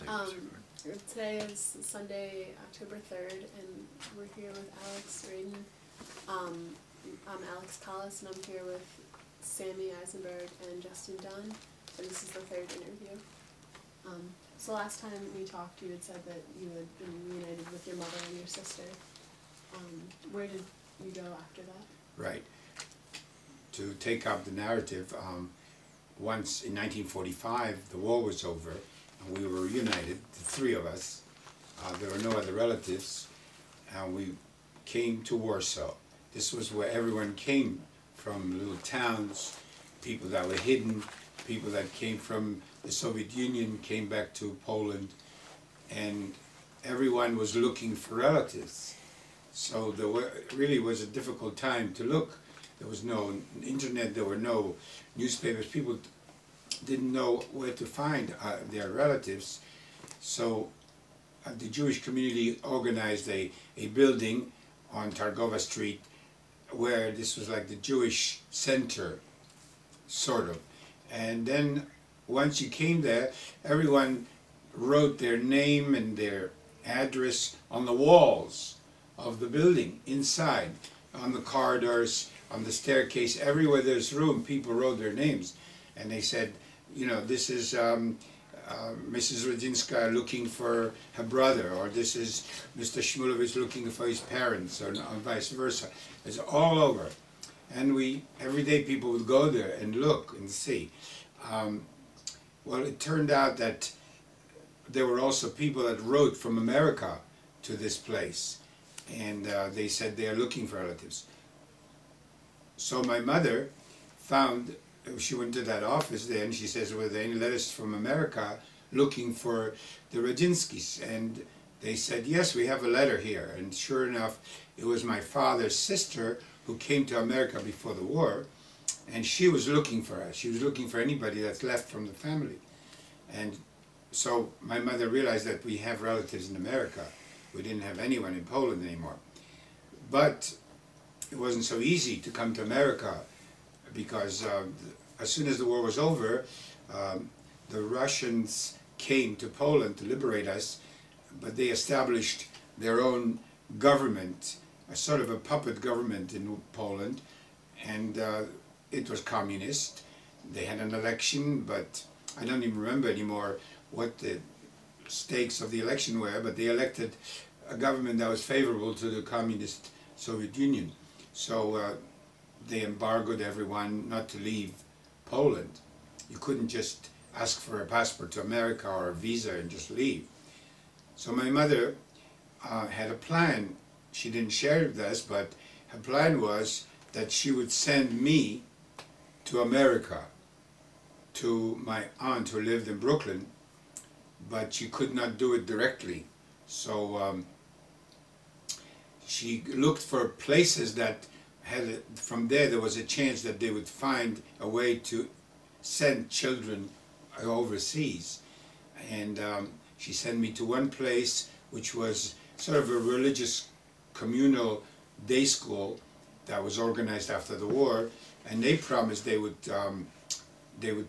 Today is Sunday, October 3rd, and we're here with Raden. I'm Alex Collis, and I'm here with Sammy Eisenberg and Justin Dunn, and this is the third interview. So last time we talked, you had said that you had been reunited with your mother and your sister. Where did you go after that? Right. To take up the narrative, once in 1945 the war was over and we were reunited, the three of us. There were no other relatives, and we came to Warsaw. This was where everyone came from, little towns, people that were hidden, people that came from the Soviet Union came back to Poland, and everyone was looking for relatives. So there really was a difficult time to look. There was no internet, there were no newspapers, people didn't know where to find their relatives. So the Jewish community organized a building on Targowa Street where this was like the Jewish center, sort of. And then once you came there, everyone wrote their name and their address on the walls of the building, inside, on the corridors, on the staircase, everywhere there's room, people wrote their names. And they said, you know, this is Mrs. Rodzinska looking for her brother, or this is Mr. Shmulevich looking for his parents, or vice versa. It's all over. And every day people would go there and look and see. Well, it turned out that there were also people that wrote from America to this place. And they said they are looking for relatives. So my mother found, she went to that office there and she says, were there any letters from America looking for the Radzinskis? And they said, yes, we have a letter here. And sure enough, it was my father's sister who came to America before the war, and she was looking for us. She was looking for anybody that's left from the family. And so my mother realized that we have relatives in America. We didn't have anyone in Poland anymore. But it wasn't so easy to come to America, because as soon as the war was over, the Russians came to Poland to liberate us, but they established their own government, a sort of a puppet government in Poland, and it was communist. They had an election, but I don't even remember anymore what the stakes of the election were, but they elected a government that was favorable to the communist Soviet Union. So they embargoed everyone not to leave Poland. You couldn't just ask for a passport to America or a visa and just leave. So my mother had a plan. She didn't share it with us, but her plan was that she would send me to America, to my aunt who lived in Brooklyn, but she could not do it directly. So she looked for places that had, from there was a chance that they would find a way to send children overseas. And she sent me to one place which was sort of a religious communal day school that was organized after the war, and they promised they would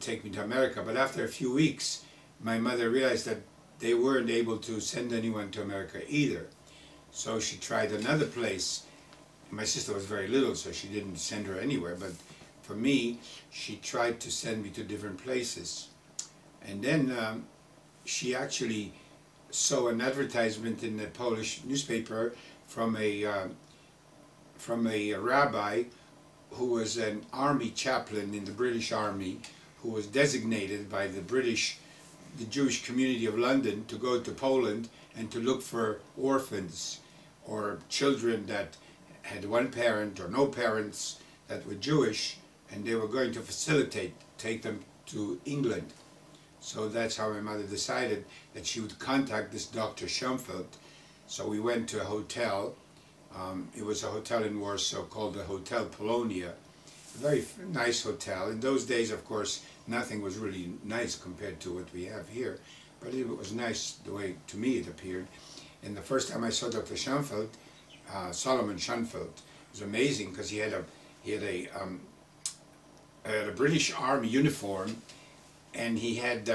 take me to America. But after a few weeks, my mother realized that they weren't able to send anyone to America either. So she tried another place. My sister was very little, so she didn't send her anywhere, but for me, she tried to send me to different places. And then she actually saw an advertisement in the Polish newspaper from a rabbi who was an army chaplain in the British Army, who was designated by the Jewish community of London to go to Poland and to look for orphans or children that had one parent or no parents that were Jewish, and they were going to take them to England. So that's how my mother decided that she would contact this Dr. Schoenfeld. So we went to a hotel. It was a hotel in Warsaw called the Hotel Polonia, a very nice hotel. In those days, of course, nothing was really nice compared to what we have here, but it was nice the way, to me, it appeared. And the first time I saw Dr. Schoenfeld, Solomon Schoenfeld, it was amazing because he had a British Army uniform, and he had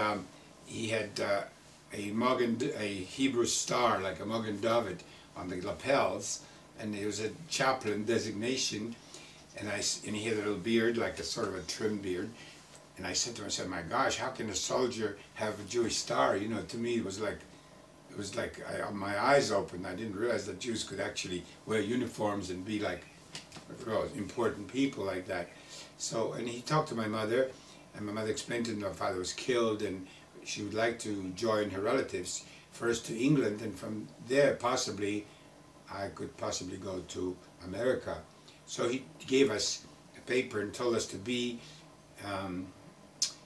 a Hebrew star, like a Magen David, on the lapels, and it was a chaplain designation, and he had a little beard, like a sort of a trim beard, and I said to him, I said, my gosh, how can a soldier have a Jewish star? You know, to me it was like my eyes opened. I didn't realize that Jews could actually wear uniforms and be like important people like that. So, and he talked to my mother, and my mother explained to him that my father was killed, and she would like to join her relatives first to England, and from there possibly I could possibly go to America. So he gave us a paper and told us to be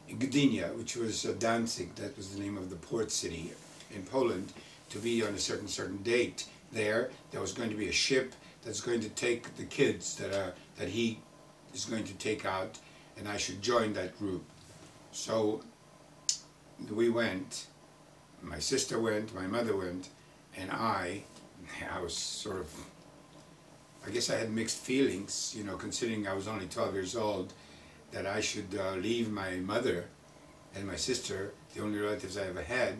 in Gdynia, which was Danzig, that was the name of the port city in Poland, to be on a certain date there. There was going to be a ship that's going to take the kids that he is going to take out, and I should join that group. So we went, my sister went, my mother went, and I was sort of, I guess I had mixed feelings, you know, considering I was only 12 years old, that I should leave my mother and my sister, the only relatives I ever had,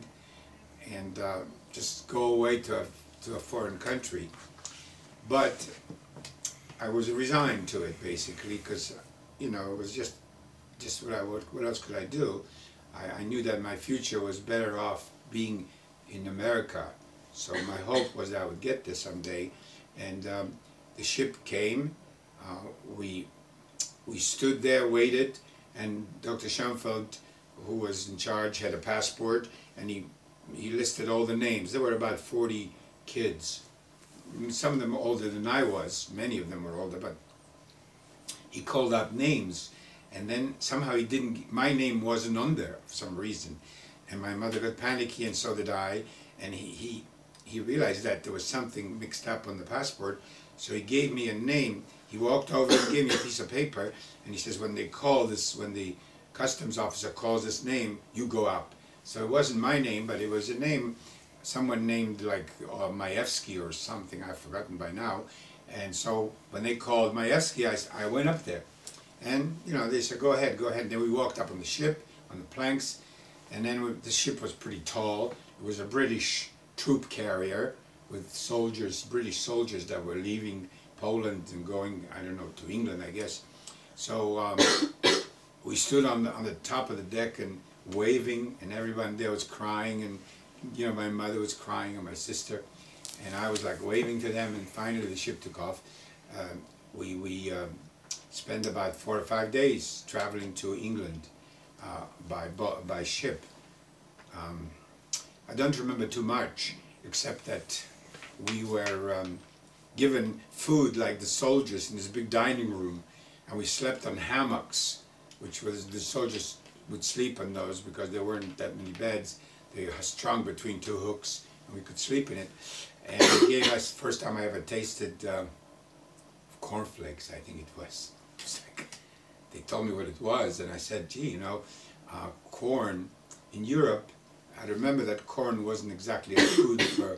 and just go away to a foreign country. But I was resigned to it, basically, because, you know, it was just what else could I do? I knew that my future was better off being in America, so my hope was that I would get there someday. And the ship came, we stood there, waited, and Dr. Schoenfeld, who was in charge, had a passport, and he listed all the names. There were about 40 kids. Some of them older than I was, many of them were older, but he called out names, and then somehow he didn't, my name wasn't on there for some reason, and my mother got panicky, and so did I, and he realized that there was something mixed up on the passport, so he gave me a name. He walked over and gave me a piece of paper, and he says, when they call this, when the customs officer calls this name, you go up. So it wasn't my name, but it was a name, someone named like Maevsky or something, I've forgotten by now. And so when they called Maevsky, I went up there. And, you know, they said, go ahead, go ahead. And then we walked up on the ship, on the planks, and then the ship was pretty tall. It was a British troop carrier with soldiers, British soldiers that were leaving Poland and going, I don't know, to England, I guess. So we stood on the top of the deck and waving, and everyone there was crying, and, you know, my mother was crying, and my sister, and I was like waving to them, and finally the ship took off. We spent about 4 or 5 days traveling to England by ship. I don't remember too much, except that we were given food like the soldiers in this big dining room, and we slept on hammocks, which was, the soldiers would sleep on those because there weren't that many beds. They were strung between 2 hooks, and we could sleep in it. And they gave us, first time I ever tasted cornflakes, I think it was. It was like, they told me what it was, and I said, gee, you know, corn in Europe, I remember that corn wasn't exactly a food for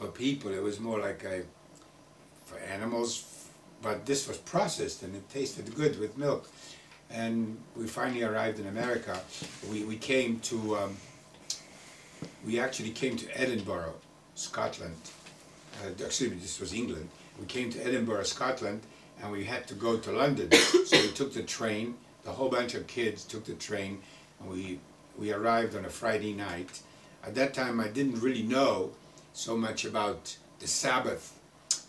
people. It was more like for animals, but this was processed, and it tasted good with milk. And we finally arrived in America. We came to, we actually came to Edinburgh, Scotland. Excuse me, this was England. We came to Edinburgh, Scotland, and we had to go to London. So we took the train, the whole bunch of kids took the train, and we arrived on a Friday night. At that time I didn't really know so much about the Sabbath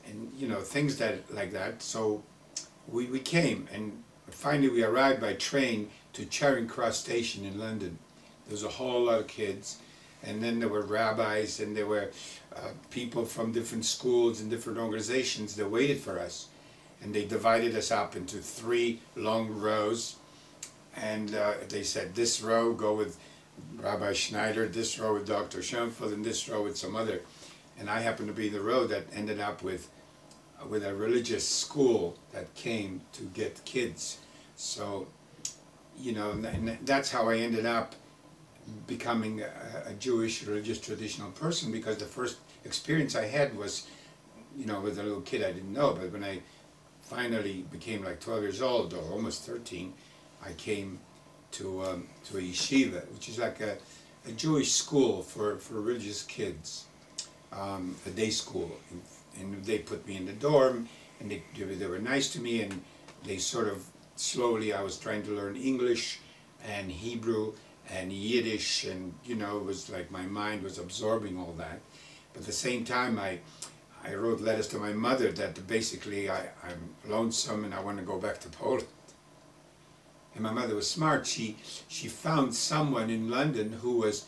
and, you know, things like that. So we came, and finally we arrived by train to Charing Cross Station in London. There was a whole lot of kids, and then there were rabbis, and there were people from different schools and different organizations that waited for us. And they divided us up into 3 long rows, and they said, this row go with Rabbi Schneider, this row with Dr. Schoenfeld, and this row with some other. And I happened to be the row that ended up with a religious school that came to get kids. So, you know, and that's how I ended up becoming a Jewish religious traditional person, because the first experience I had was, you know, with a little kid I didn't know, but when I finally became like 12 years old, or almost 13, I came to a yeshiva, which is like a Jewish school for religious kids, a day school, and they put me in the dorm, and they were nice to me, and they sort of slowly, I was trying to learn English and Hebrew and Yiddish, and you know, it was like my mind was absorbing all that. But at the same time, I wrote letters to my mother that basically I'm lonesome and I want to go back to Poland. And my mother was smart. She found someone in London who was,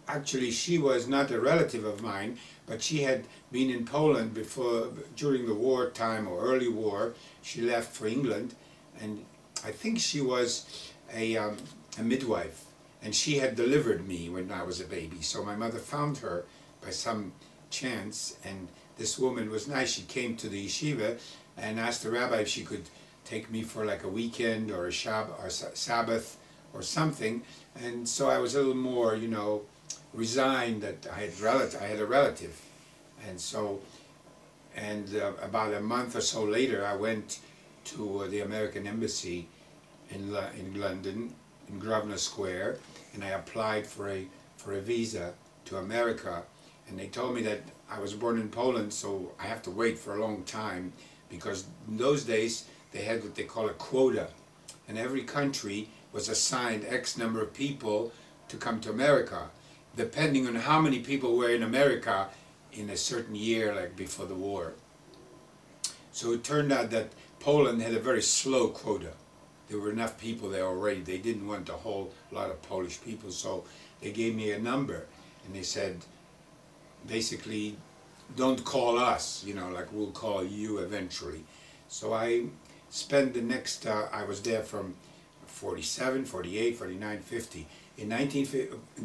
actually she was not a relative of mine, but she had been in Poland before, during the war time or early war. She left for England, and I think she was a midwife, and she had delivered me when I was a baby. So my mother found her by some chance, and this woman was nice. She came to the yeshiva and asked the rabbi if she could take me for like a weekend or a Sabbath or something. And so I was a little more, you know, resigned that I had a relative. And so, about a month or so later, I went to the American Embassy in London, in Grosvenor Square, and I applied for a visa to America. And they told me that I was born in Poland, so I have to wait for a long time, because in those days they had what they call a quota, and every country was assigned X number of people to come to America, depending on how many people were in America in a certain year, like before the war. So it turned out that Poland had a very slow quota. There were enough people there already. They didn't want a whole lot of Polish people, so they gave me a number, and they said, basically, don't call us, you know, like we'll call you eventually. So I spent the next, I was there from 47, 48, 49, 50.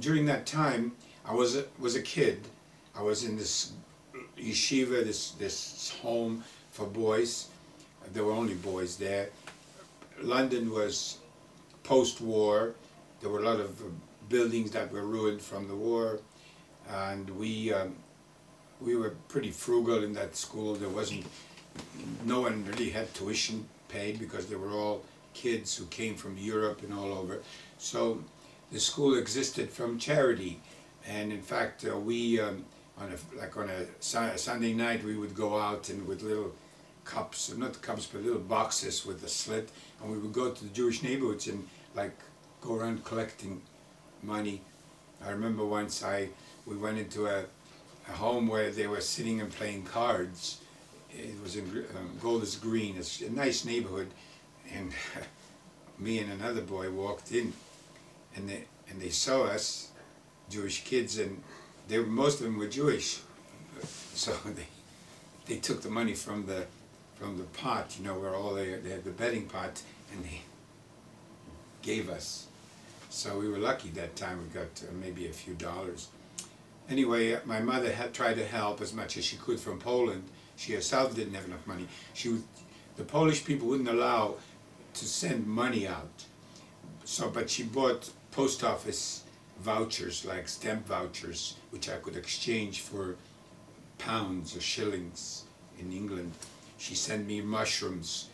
During that time, I was a kid. I was in this yeshiva, this home for boys. There were only boys there. London was post-war. There were a lot of buildings that were ruined from the war, and we were pretty frugal in that school. There wasn't, no one really had tuition paid because they were all kids who came from Europe and all over. So the school existed from charity, and in fact we on a Sunday night we would go out and with little cups, not cups but little boxes with a slit, and we would go to the Jewish neighborhoods and like go around collecting money. I remember once we went into a home where they were sitting and playing cards. It was in Golders Green. It's a nice neighborhood, and me and another boy walked in, and they saw us, Jewish kids, and most of them were Jewish. So they took the money from the pot, you know, where all they had the betting pot, and they gave us. So we were lucky that time. We got maybe a few dollars. Anyway, my mother had tried to help as much as she could from Poland. She herself didn't have enough money. The Polish people wouldn't allow to send money out. So, but she bought post office vouchers, like stamp vouchers, which I could exchange for pounds or shillings in England. She sent me mushrooms.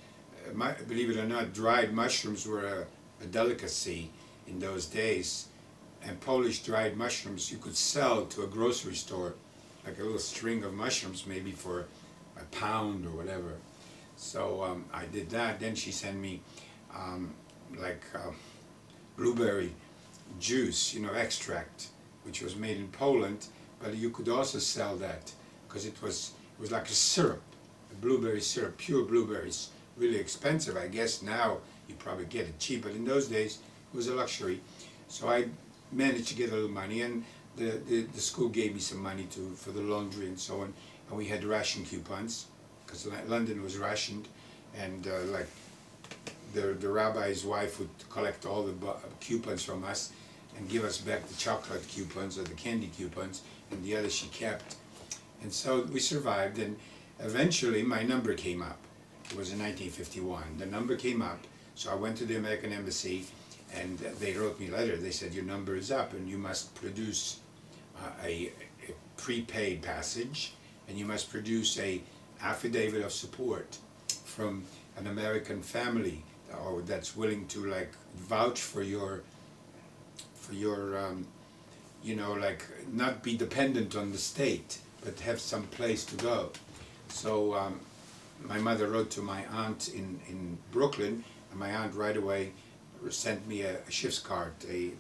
Believe it or not, dried mushrooms were a delicacy in those days. And Polish dried mushrooms you could sell to a grocery store, like a little string of mushrooms, maybe for £1 or whatever. So I did that. Then she sent me blueberry juice, you know, extract, which was made in Poland, but you could also sell that because it was like a syrup, a blueberry syrup, pure blueberries, really expensive. I guess now you probably get it cheap, but in those days it was a luxury. So I managed to get a little money, and the school gave me some money for the laundry and so on, and we had ration coupons because London was rationed, and like the rabbi's wife would collect all the coupons from us and give us back the chocolate coupons or the candy coupons, and the others she kept. And so we survived, and eventually my number came up. It was in 1951. The number came up, so I went to the American Embassy, and they wrote me a letter. They said, your number is up and you must produce a prepaid passage, and you must produce a affidavit of support from an American family that's willing to like vouch for your you know, like not be dependent on the state, but have some place to go. So my mother wrote to my aunt in Brooklyn, and my aunt right away sent me a ship's card, a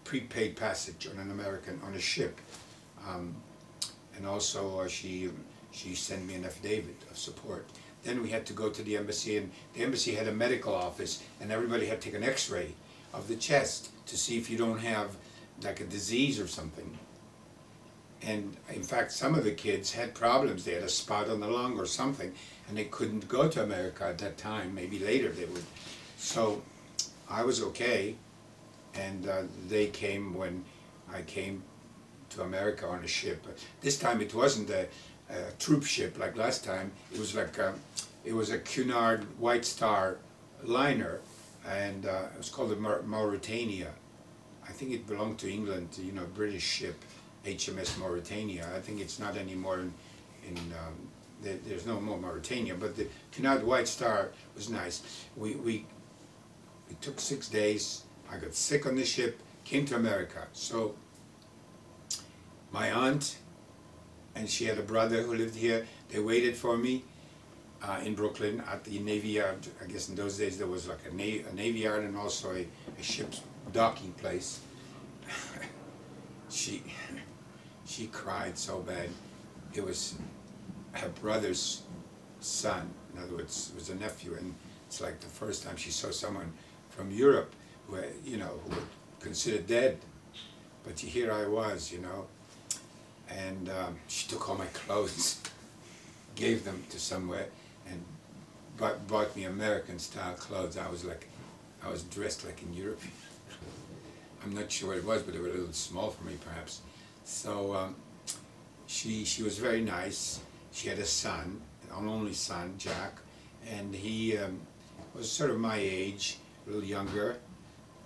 prepaid passage on on a ship. And also she sent me an affidavit of support. Then we had to go to the embassy, and the embassy had a medical office, and everybody had to take an x-ray of the chest to see if you don't have like a disease or something. And in fact, some of the kids had problems. They had a spot on the lung or something, and they couldn't go to America at that time. Maybe later they would. So I was okay, and they came when I came to America on a ship. This time it wasn't a troop ship like last time. It was like it was a Cunard White Star liner, and it was called the Mauritania. I think it belonged to England, you know, British ship, HMS Mauritania. I think it's not anymore there's no more Mauritania, but the Cunard White Star was nice. It took 6 days. I got sick on the ship, came to America. So my aunt, and she had a brother who lived here, they waited for me in Brooklyn at the Navy Yard. I guess in those days there was like a Navy Yard and also a ship's docking place. She cried so bad. It was her brother's son, in other words, it was a nephew, and it's like the first time she saw someone from Europe who, you know, who were considered dead. But here I was, you know, and she took all my clothes, gave them to somewhere, and bought me American-style clothes. I was dressed like in Europe. I'm not sure what it was, but they were a little small for me, perhaps. So she was very nice. She had a son, an only son, Jack, and he was sort of my age, a little younger.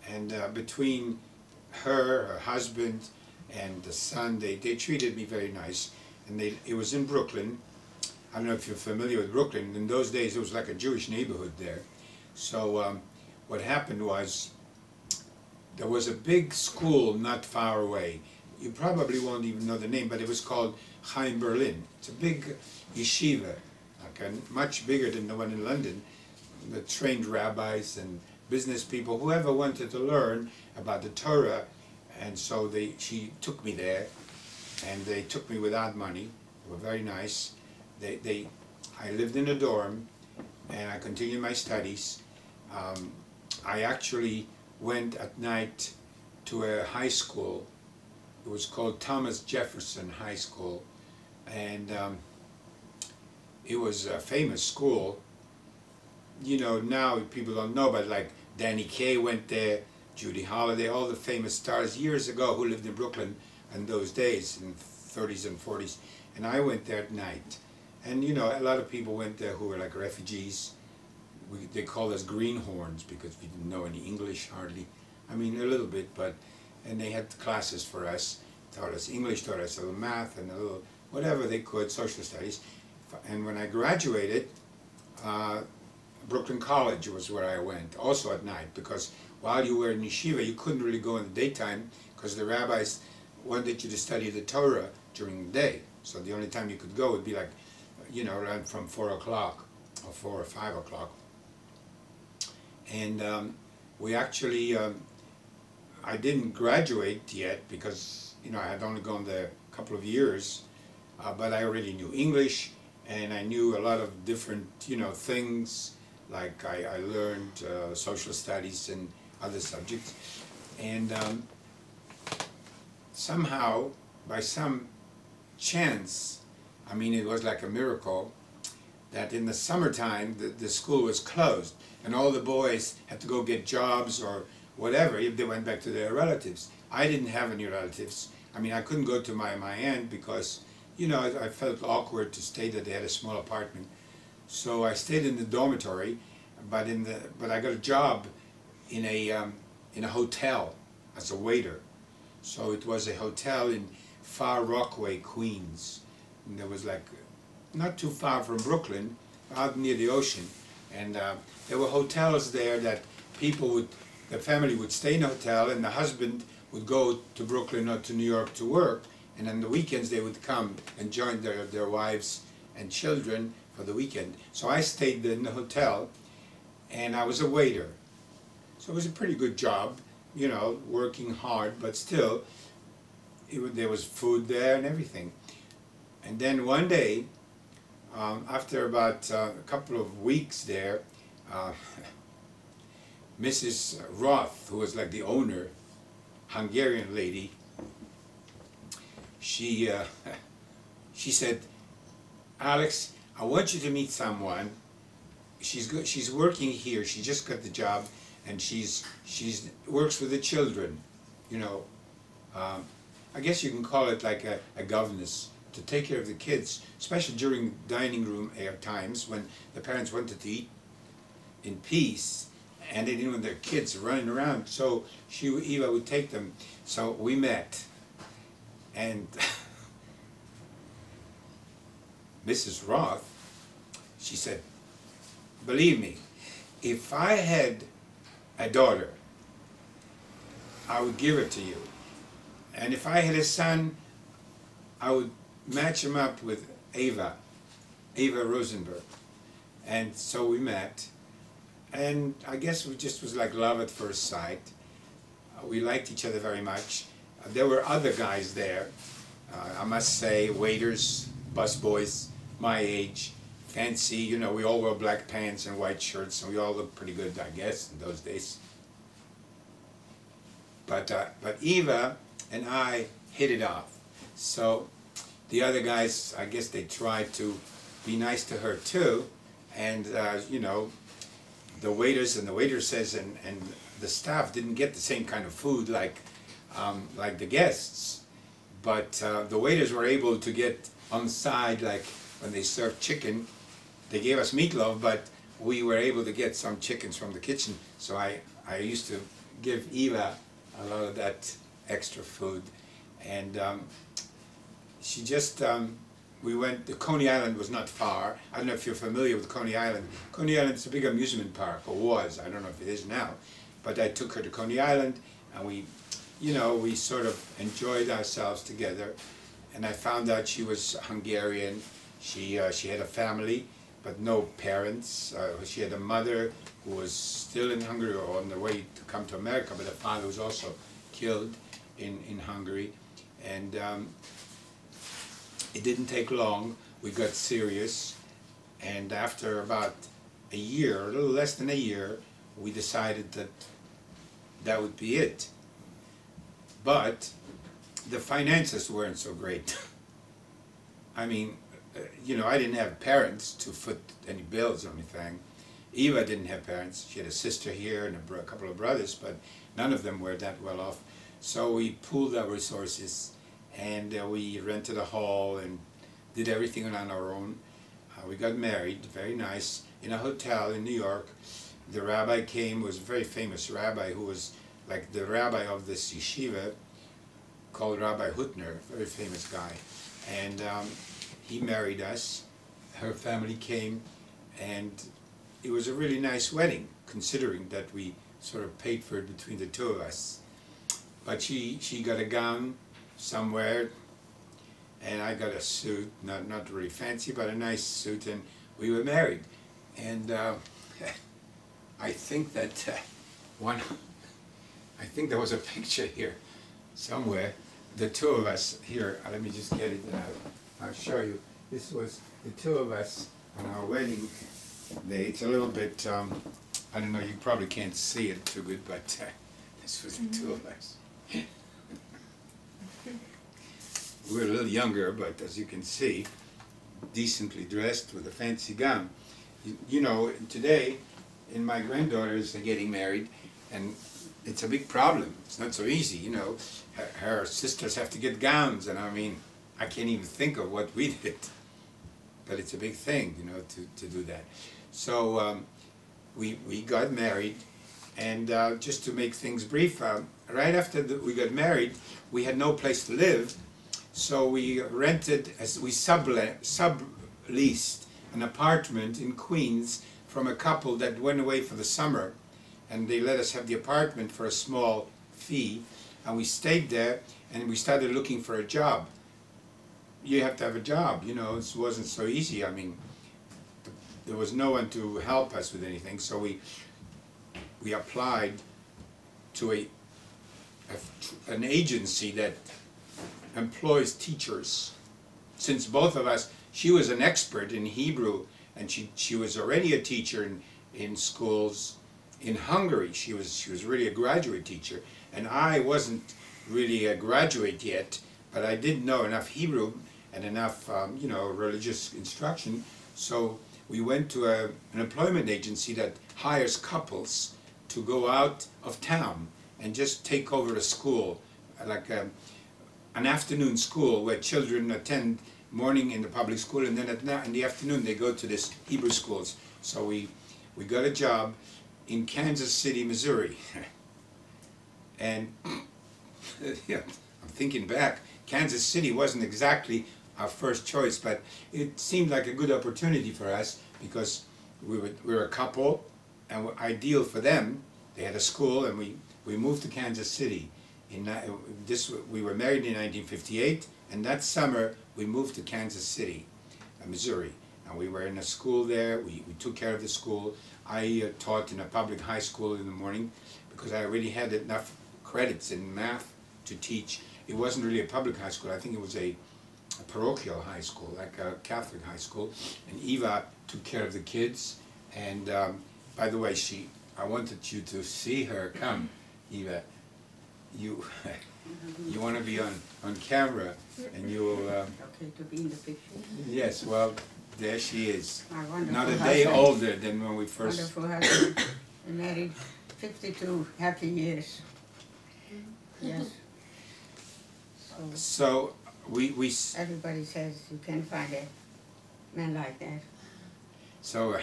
And between her husband, and the son, they treated me very nice. And it was in Brooklyn. I don't know if you're familiar with Brooklyn. In those days, it was like a Jewish neighborhood there. So what happened was, there was a big school not far away. You probably won't even know the name, but it was called Chaim Berlin. It's a big yeshiva, like much bigger than the one in London. The trained rabbis and business people, whoever wanted to learn about the Torah. And so she took me there, and they took me without money. They were very nice. I lived in a dorm, and I continued my studies. I actually went at night to a high school. It was called Thomas Jefferson High School, and it was a famous school. You know, now people don't know, but like Danny Kaye went there, Judy Holliday, all the famous stars years ago who lived in Brooklyn in those days, in 30s and 40s. And I went there at night. And you know, a lot of people went there who were like refugees. They called us greenhorns because we didn't know any English hardly. I mean, a little bit, but, and they had classes for us, taught us English, taught us a little math and a little, whatever they could, social studies. And when I graduated, Goucher College was where I went, also at night, because while you were in yeshiva, you couldn't really go in the daytime because the rabbis wanted you to study the Torah during the day. So the only time you could go would be like, you know, around from 4 o'clock or 4 or 5 o'clock. And we actually, I didn't graduate yet because, you know, I had only gone there a couple of years, but I already knew English, and I knew a lot of different, you know, things. Like I learned social studies and other subjects, and somehow, by some chance, I mean, it was like a miracle, that in the summertime the school was closed, and all the boys had to go get jobs or whatever if they went back to their relatives. I didn't have any relatives. I mean, I couldn't go to my aunt because, you know, I felt awkward to stay there. They had a small apartment. So I stayed in the dormitory, but I got a job in a hotel as a waiter. So it was a hotel in Far Rockaway, Queens. And there was like, not too far from Brooklyn, out near the ocean. And there were hotels there that the family would stay in a hotel, and the husband would go to Brooklyn or to New York to work, and on the weekends they would come and join their wives and children for the weekend. So I stayed in the hotel, and I was a waiter. So it was a pretty good job, you know, working hard, but still, there was food there and everything. And then one day, after about a couple of weeks there, Mrs. Roth, who was like the owner, Hungarian lady, she said, "Alex, I want you to meet someone. She's working here. She just got the job, and she's works with the children. You know, I guess you can call it like a governess, to take care of the kids, especially during dining room times when the parents wanted to eat in peace, and they didn't want their kids running around. So Eva would take them. So we met, and Mrs. Roth, she said, "Believe me, if I had a daughter, I would give her to you. And if I had a son, I would match him up with Eva Rosenberg." And so we met, and I guess we just was like love at first sight. We liked each other very much. There were other guys there, I must say, waiters, busboys, my age, fancy, you know, we all wore black pants and white shirts, and we all looked pretty good, I guess, in those days. But Eva and I hit it off. So the other guys, I guess they tried to be nice to her too, and you know, the waiters and the waitresses and the staff didn't get the same kind of food like the guests, but the waiters were able to get on the side, like when they served chicken, they gave us meatloaf, but we were able to get some chickens from the kitchen. So I used to give Eva a lot of that extra food, and she just, we went, the Coney Island was not far. I don't know if you're familiar with Coney Island. Coney Island is a big amusement park, or was, I don't know if it is now, but I took her to Coney Island, and we, you know, we sort of enjoyed ourselves together, and I found out she was Hungarian. She had a family, but no parents. She had a mother who was still in Hungary or on the way to come to America, but her father was also killed in Hungary. And it didn't take long. We got serious, and after about a year, a little less than a year, we decided that that would be it. But the finances weren't so great. I mean, you know, I didn't have parents to foot any bills or anything. Eva didn't have parents. She had a sister here and a couple of brothers, but none of them were that well off. So we pooled our resources, and we rented a hall and did everything on our own. We got married, very nice, in a hotel in New York. The rabbi came, was a very famous rabbi who was like the rabbi of this yeshiva called Rabbi Hutner, very famous guy. And he married us. Her family came, and it was a really nice wedding, considering that we sort of paid for it between the two of us. But she got a gown somewhere, and I got a suit, not really fancy, but a nice suit, and we were married. And I think that I think there was a picture here somewhere, the two of us here. Let me just get it out. I'll show you. This was the two of us on our wedding day. It's a little bit, I don't know, you probably can't see it too good, but this was the two of us. We were a little younger, but as you can see, decently dressed with a fancy gown. You know, today, and my granddaughters are getting married, and it's a big problem. It's not so easy, you know. Her sisters have to get gowns, and I mean, I can't even think of what we did. But it's a big thing, you know, to do that. So we got married, and just to make things brief, right after we got married, we had no place to live, so we rented, we subleased an apartment in Queens from a couple that went away for the summer, and they let us have the apartment for a small fee. and we stayed there, and we started looking for a job. You have to have a job, you know, it wasn't so easy. I mean, there was no one to help us with anything, so we applied to an agency that employs teachers. Since both of us, she was an expert in Hebrew, and she was already a teacher in schools in Hungary. She was really a graduate teacher, and I wasn't really a graduate yet, but I did know enough Hebrew and enough you know, religious instruction. So we went to an employment agency that hires couples to go out of town and just take over a school, like an afternoon school where children attend morning in the public school, and then in the afternoon they go to this Hebrew schools. So we got a job in Kansas City, Missouri. And yeah, I'm thinking back, Kansas City wasn't exactly our first choice, but it seemed like a good opportunity for us because we were a couple and were ideal for them. They had a school, and we moved to Kansas City. We were married in 1958, and that summer we moved to Kansas City, Missouri. And we were in a school there. We took care of the school. I taught in a public high school in the morning because I already had enough credits in math to teach. It wasn't really a public high school. I think it was a parochial high school, like a Catholic high school. And Eva took care of the kids. And by the way, I wanted you to see her. Come, Eva. You want to be on camera, and you will... okay to be in the picture? Yes, well, there she is. Not a day older than when we first... Wonderful husband. Married 52 happy years. Yes. So we everybody says you can't find a man like that. So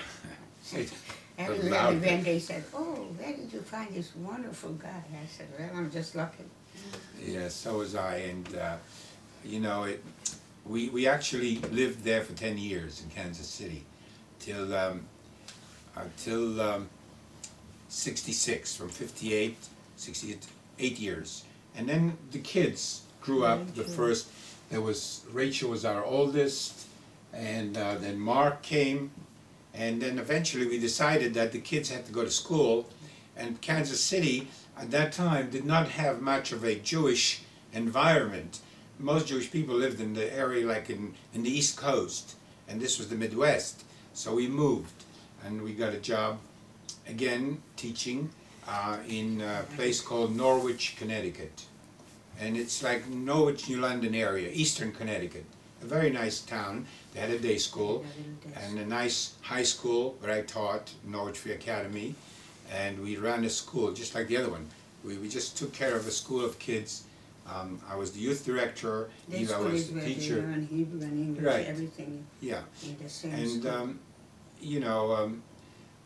Everywhere when they said, "Oh, where did you find this wonderful guy?" I said, "Well, I'm just lucky." Yeah, so was I, and you know, we actually lived there for 10 years in Kansas City, till 66, from 58, 68 years, and then the kids grew up. The first, Rachel was our oldest, and then Mark came. And then eventually we decided that the kids had to go to school, and Kansas City at that time did not have much of a Jewish environment. Most Jewish people lived in the area like in the East Coast, and this was the Midwest. So we moved, and we got a job, again, teaching in a place called Norwich, Connecticut. And it's like Norwich, New London area, Eastern Connecticut. A very nice town. They had a day school and a nice high school where I taught, Norwich Free Academy, and we ran a school just like the other one. We just took care of a school of kids. I was the youth director. Eva was the teacher. They learn Hebrew and English, right. Everything. Yeah. In the same and school. you know,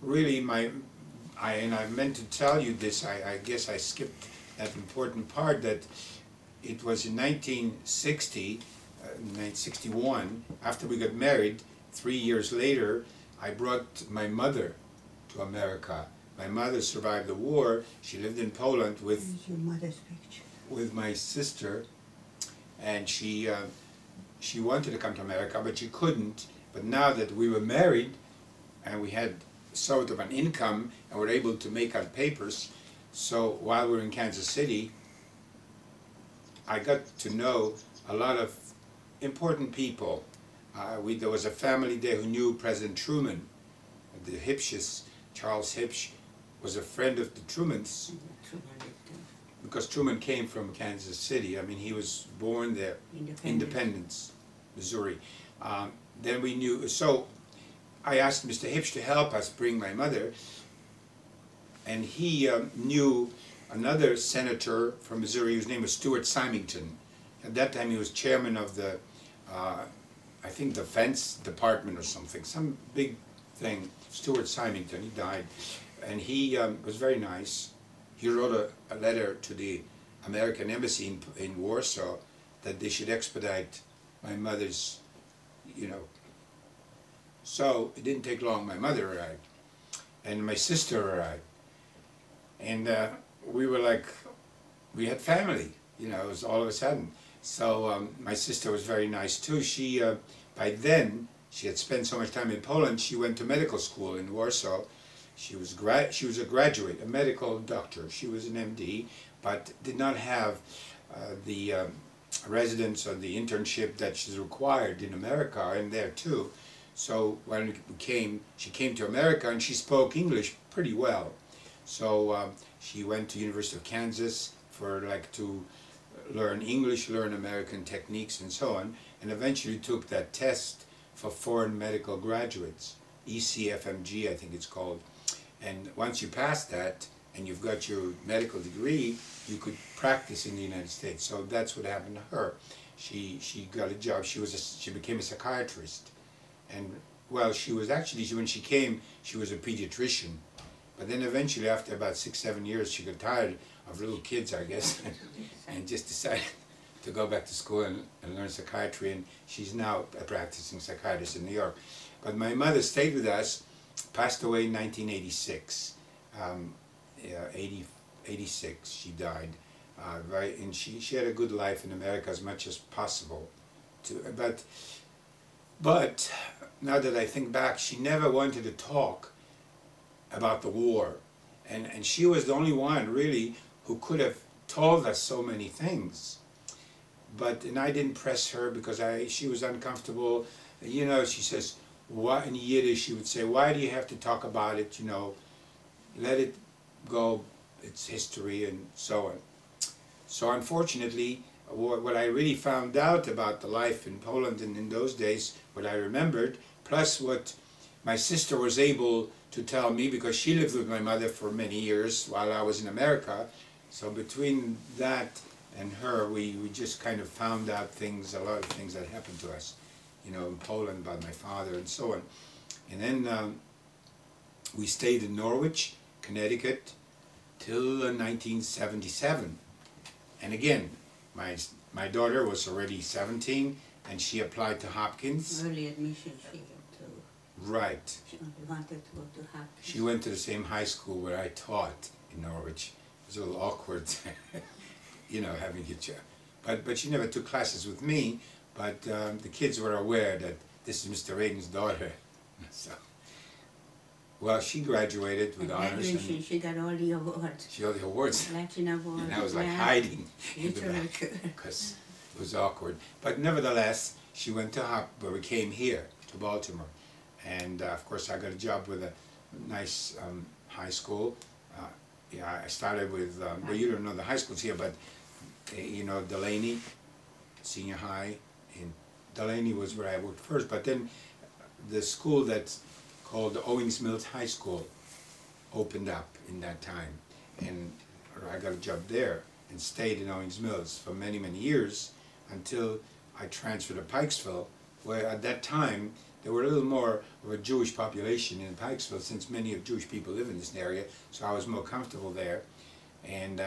really, I meant to tell you this. I guess I skipped that important part, that it was in 1960. 1961, after we got married, 3 years later, I brought my mother to America. My mother survived the war. She lived in Poland with your mother's picture. With my sister, and she wanted to come to America, but she couldn't. But now that we were married, and we had sort of an income, and were able to make our papers, so while we were in Kansas City, I got to know a lot of important people. There was a family there who knew President Truman. The Hipshes, Charles Hipsch, was a friend of the Trumans, because Truman came from Kansas City. I mean, he was born there, Independence, Missouri. Then we knew, so I asked Mr. Hipsch to help us bring my mother, and he knew another senator from Missouri whose name was Stuart Symington. At that time he was chairman of the, I think, Defense Department or something, some big thing. Stuart Symington, he died. And he was very nice. He wrote a letter to the American Embassy in Warsaw that they should expedite my mother's, you know. So it didn't take long, my mother arrived. And my sister arrived. And we were like we had family, you know, it was all of a sudden. So my sister was very nice too. She, by then, she had spent so much time in Poland, she went to medical school in Warsaw. She was a graduate, a medical doctor. She was an MD, but did not have the residence or the internship that she's required in America and there too. So when she came to America and she spoke English pretty well. So she went to University of Kansas for to learn English, learn American techniques and so on, and eventually took that test for foreign medical graduates, ECFMG I think it's called. And once you pass that and you've got your medical degree, you could practice in the United States. So that's what happened to her. She got a job. She became a psychiatrist. And well, she was actually, when she came, she was a pediatrician. But then eventually, after about 6-7 years, she got tired of little kids, I guess, and just decided to go back to school and learn psychiatry. And she's now a practicing psychiatrist in New York. But my mother stayed with us, passed away in 1986. 86 she died. And she had a good life in America as much as possible. But now that I think back, she never wanted to talk about the war. And she was the only one, really, who could have told us so many things. And I didn't press her because she was uncomfortable. You know, she says, "Why?" In Yiddish, she would say, "Why do you have to talk about it? You know, let it go. It's history," and so on. So unfortunately, what I really found out about the life in Poland and in those days, what I remembered, plus what my sister was able to tell me, because she lived with my mother for many years while I was in America. So between that and her, we just kind of found out things, a lot of things that happened to us, you know, in Poland by my father and so on. And then we stayed in Norwich, Connecticut, till 1977. And again, my daughter was already 17, and she applied to Hopkins. Early admission she had to. Right. She wanted to go to Hopkins. She went to the same high school where I taught in Norwich. It was a little awkward, you know, having a job. But she never took classes with me, but the kids were aware that this is Mr. Raden's daughter. So, well, she graduated with honors. And she got all the awards. She got the awards. Latin awards. And I was like hiding in the back because it was awkward. But nevertheless, she went to where we came here to Baltimore. And of course, I got a job with a nice high school. Yeah, I started with, well, you don't know the high schools here, but you know, Delaney Senior High. In Delaney was where I worked first, but then the school that's called Owings Mills High School opened up in that time, and I got a job there and stayed in Owings Mills for many, many years until I transferred to Pikesville, where at that time there were a little more of a Jewish population in Pikesville, since many of Jewish people live in this area, so I was more comfortable there. And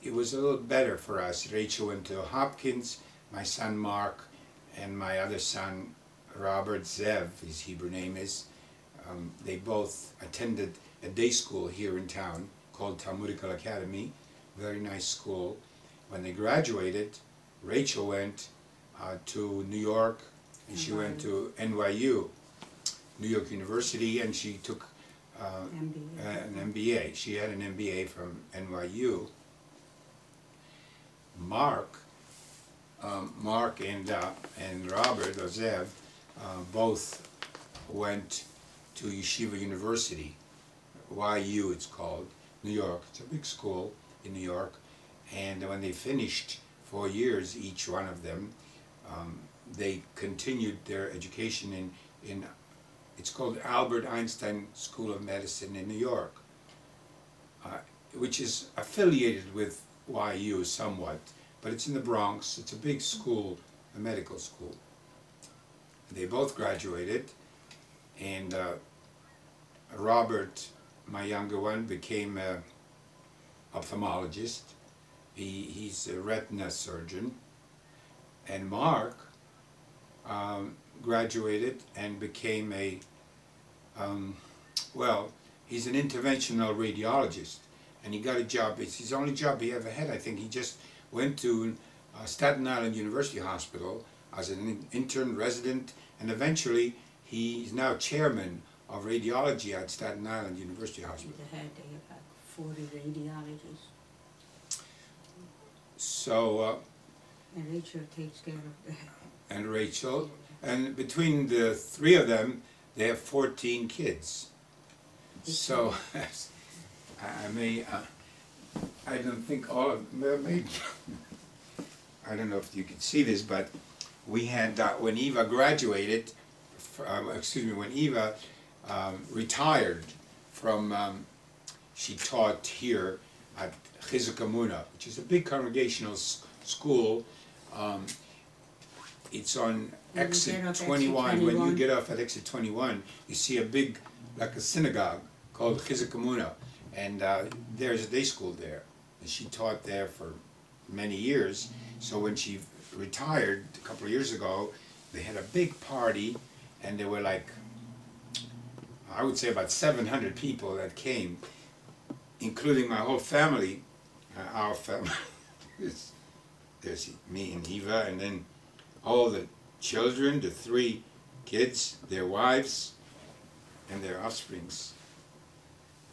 it was a little better for us. Rachel went to Hopkins, my son Mark, and my other son Robert, Zev, his Hebrew name is. They both attended a day school here in town called Talmudical Academy, very nice school. When they graduated, Rachel went to New York, and she went to NYU, New York University, and she took an MBA. She had an MBA from NYU. Mark and Robert, or Zev, both went to Yeshiva University, YU it's called, New York. It's a big school in New York. And when they finished 4 years, each one of them, they continued their education in it's called Albert Einstein School of Medicine in New York, which is affiliated with YU somewhat, but it's in the Bronx. It's a big school, a medical school. They both graduated, and Robert, my younger one, became an ophthalmologist. He's a retina surgeon. And Mark graduated and became well, he's an interventional radiologist. and he got a job. It's his only job he ever had, I think. He just went to Staten Island University Hospital as an intern resident, and eventually he's now chairman of radiology at Staten Island University Hospital. They have like 40 radiologists. So, And Rachel takes care of that. and Rachel, and between the three of them, they have 14 kids. So, I don't think all of them, maybe, I don't know if you can see this, but we had, when Eva graduated, when Eva retired from, she taught here at Chizuk Emunah, which is a big congregational school. It's on exit 21. When you get off at exit 21, you see a big, like a synagogue called Chizuk Emunah, and there's a day school there. And she taught there for many years. So when she retired a couple of years ago, they had a big party, and there were like, I would say about 700 people that came, including my whole family, our family. There's me and Eva, and then all the children, the 3 kids, their wives, and their offsprings.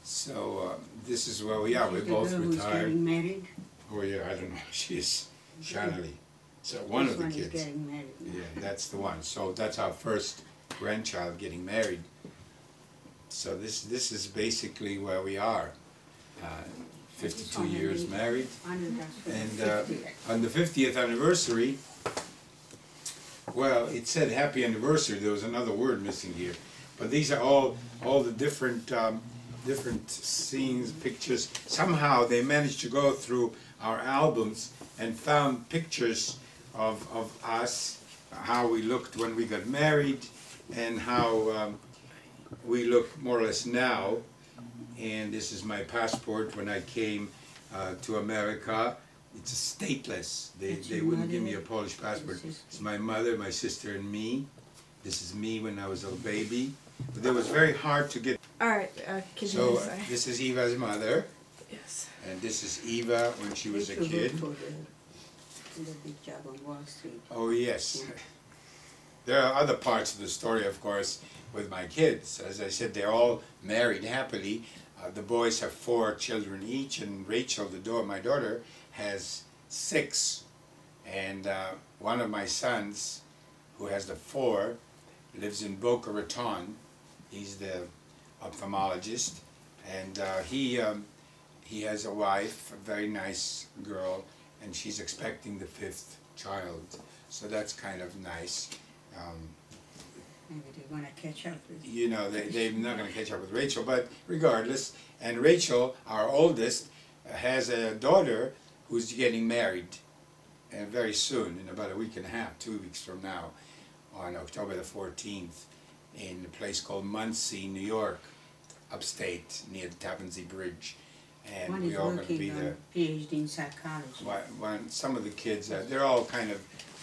So this is where we are. We're both retired. Getting married? Oh yeah, I don't know. She is Shanley. So one of the kids. Is getting married. Yeah, that's the one. So that's our first grandchild getting married. So this is basically where we are. 52 years married, and on the 50th anniversary, well, it said happy anniversary. There was another word missing here, but these are all the different different scenes, pictures. Somehow they managed to go through our albums and found pictures of us, how we looked when we got married, and how we look more or less now. And this is my passport when I came to America. It's stateless. They wouldn't give me a Polish passport. It's my mother, my sister, and me. This is me when I was a baby. But it was very hard to get. All right, So this is Eva's mother, yes. and this is Eva when she was a kid. The big job on Wall Street. Oh yes. There are other parts of the story, of course, with my kids. As I said, they're all married happily. The boys have 4 children each, and Rachel, my daughter, has 6. And one of my sons, who has the 4, lives in Boca Raton. He's the ophthalmologist, and he has a wife, a very nice girl, and she's expecting the 5th child. So that's kind of nice. Maybe they're going to catch up with you know, they're not going to catch up with Rachel, but regardless. And Rachel, our oldest, has a daughter who's getting married very soon, in about a week and a half, 2 weeks from now, on October the 14th, in a place called Muncie, New York, upstate, near the Tappan Zee Bridge. And one we're all going to be there. PhD in psychology. Some of the kids, they're all kind of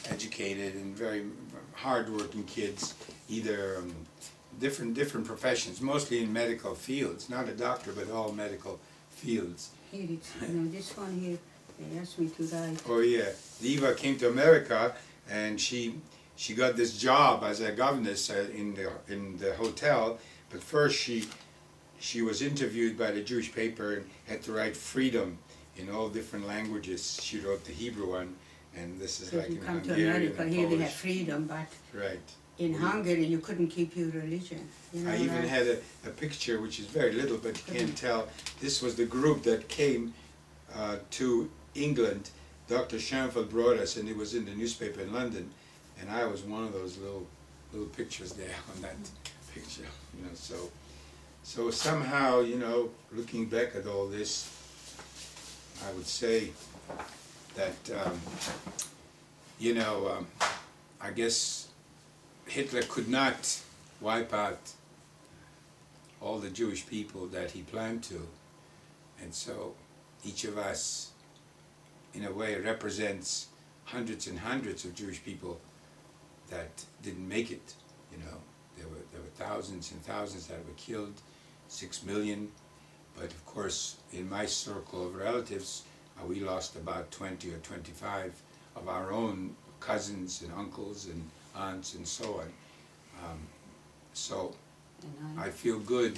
educated and very hard-working kids, either different professions, mostly in medical fields. Not a doctor, but all medical fields. Here, it's, this one here, they asked me to write. Oh yeah, Eva came to America, and she got this job as a governess in the hotel. But first she was interviewed by the Jewish paper and had to write freedom in all different languages. She wrote the Hebrew one, and this is like in come to Hungarian America, and here we Polish. have freedom, but Right. in Hungary you couldn't keep your religion. You know, I even had a picture, which is very little, but you can't tell. This was the group that came to England. Dr. Schanfeld brought us, and it was in the newspaper in London, and I was one of those little pictures there on that picture. You know, so somehow, you know, looking back at all this, I would say that you know, I guess Hitler could not wipe out all the Jewish people that he planned to, and so each of us, in a way, represents hundreds and hundreds of Jewish people that didn't make it. You know, there were thousands and thousands that were killed, 6 million, But of course, in my circle of relatives, we lost about 20 or 25 of our own cousins and uncles and aunts and so on. So I feel good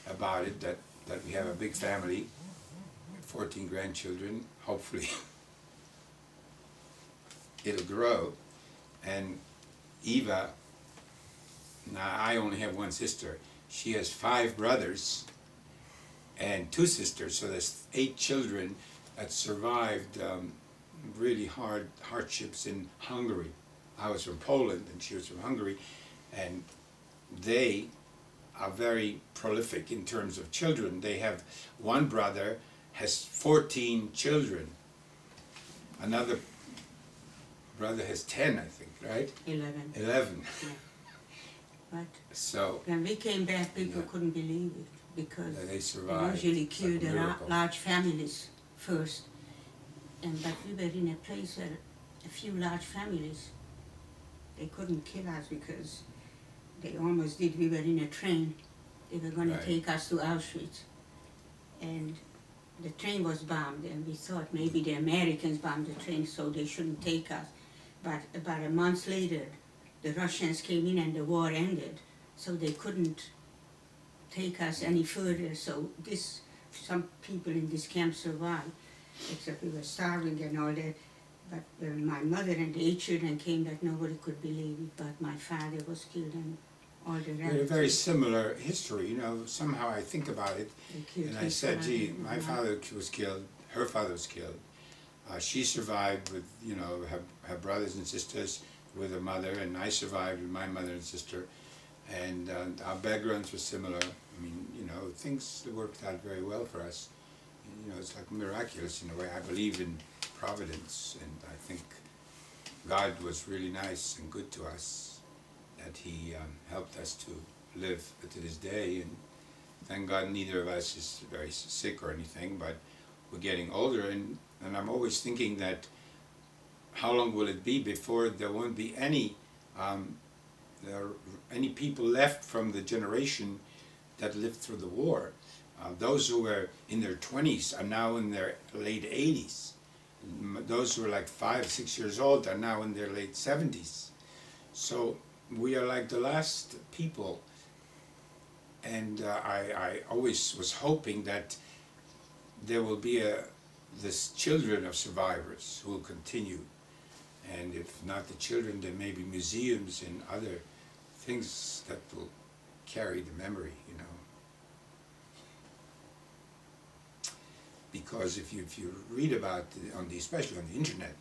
about it, that we have a big family, 14 grandchildren. Hopefully it'll grow. And Eva, now I only have one sister. She has 5 brothers and 2 sisters, so there's 8 children that survived really hard hardships in Hungary. I was from Poland and she was from Hungary, and they are very prolific in terms of children. They have, one brother has 14 children. Another brother has 10, I think, right? 11. 11. Yeah. But So when we came back, people couldn't believe it, because they they survived. usually It's kill like a the miracle. large families first. But we were in a place where a few large families, they couldn't kill us because they almost did. We were in a train. They were going to Right. take us to Auschwitz. And the train was bombed, and we thought maybe the Americans bombed the train, so they shouldn't take us. But about a month later, the Russians came in and the war ended, so they couldn't take us any further. So some people in this camp survived, except we were starving and all that. But when my mother and the 8 children came back, nobody could believe it. But my father was killed and all the We had a relatives. very similar history, you know. Somehow I think about it, They killed and I his said, father gee, and my father was killed, her father was killed. She survived with, you know, her brothers and sisters, with her mother, and I survived with my mother and sister. And our backgrounds were similar. I mean, you know, things worked out very well for us. You know, it's like miraculous in a way. I believe in providence, and I think God was really nice and good to us, that He helped us to live to this day. And thank God neither of us is very sick or anything, but we're getting older, and I'm always thinking that how long will it be before there won't be any people left from the generation that lived through the war. Those who were in their 20s are now in their late 80s. Those who were like 5, 6 years old are now in their late 70s. So we are like the last people. And I always was hoping that there will be this children of survivors who will continue. And if not the children, there may be museums and other things that will carry the memory, you know. Because if you read about, especially on the internet,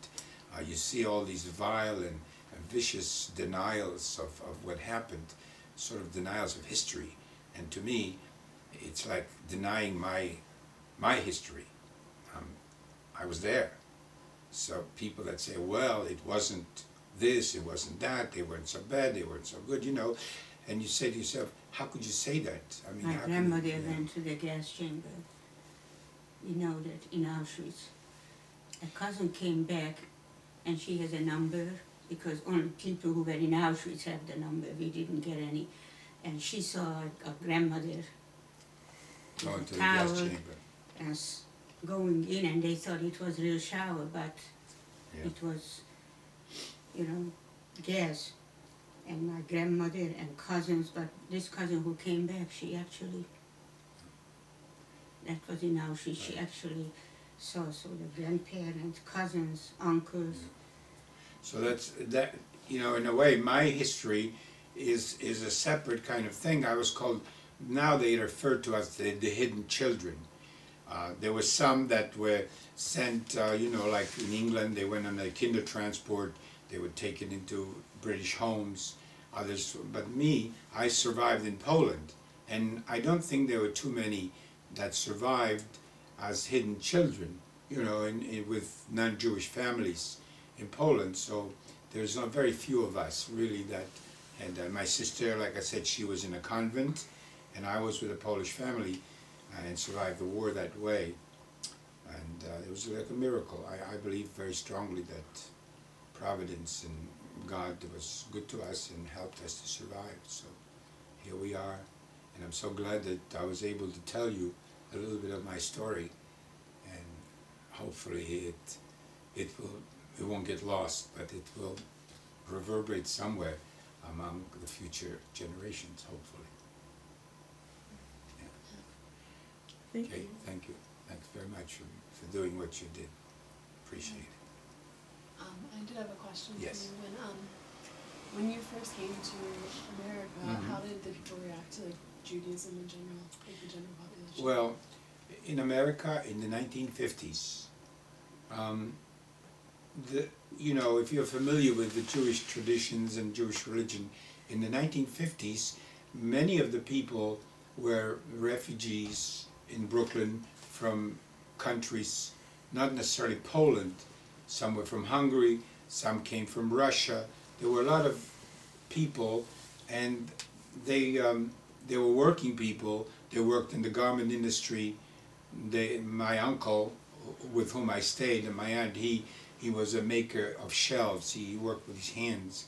you see all these vile and vicious denials of what happened, sort of denials of history. And to me, it's like denying my history. I was there. So people that say, well, it wasn't this, it wasn't that, they weren't so bad, they weren't so good, you know, and you say to yourself, how could you say that? I mean, My how grandmother can you, went to the gas chamber. You know that in Auschwitz. A cousin came back, and she has a number, because only people who were in Auschwitz have the number. We didn't get any. And she saw a grandmother going with to a the gas towel chamber? and going in, and they thought it was a real shower, but Yeah. it was, you know, gas. And my grandmother and cousins, but this cousin who came back, she actually, that was in Auschwitz, she actually saw, so the grandparents, cousins, uncles. So that, you know, in a way, my history is a separate kind of thing. I was called, now they refer to as the hidden children. There were some that were sent, you know, like in England, they went on a kinder transport, they were taken into British homes, others, but me, I survived in Poland. And I don't think there were too many that survived as hidden children, you know, with non-Jewish families in Poland. So there's not very few of us really that, and my sister, like I said, she was in a convent, and I was with a Polish family and survived the war that way. And it was like a miracle. I believe very strongly that providence and God was good to us and helped us to survive. So here we are, and I'm so glad that I was able to tell you a little bit of my story, and hopefully it won't get lost, but it will reverberate somewhere among the future generations, hopefully. Thank Okay, you. thank you. Thanks very much for doing what you did. Appreciate it. I did have a question Yes. for you. When you first came to America, Mhm. how did the people react to like Judaism in general, like the general population? Well, in America in the 1950s, you know, if you're familiar with the Jewish traditions and Jewish religion, in the 1950s, many of the people were refugees in Brooklyn from countries, not necessarily Poland. Some were from Hungary, some came from Russia. There were a lot of people, and they were working people. They worked in the garment industry. My uncle, with whom I stayed, and my aunt, he was a maker of shelves. He worked with his hands,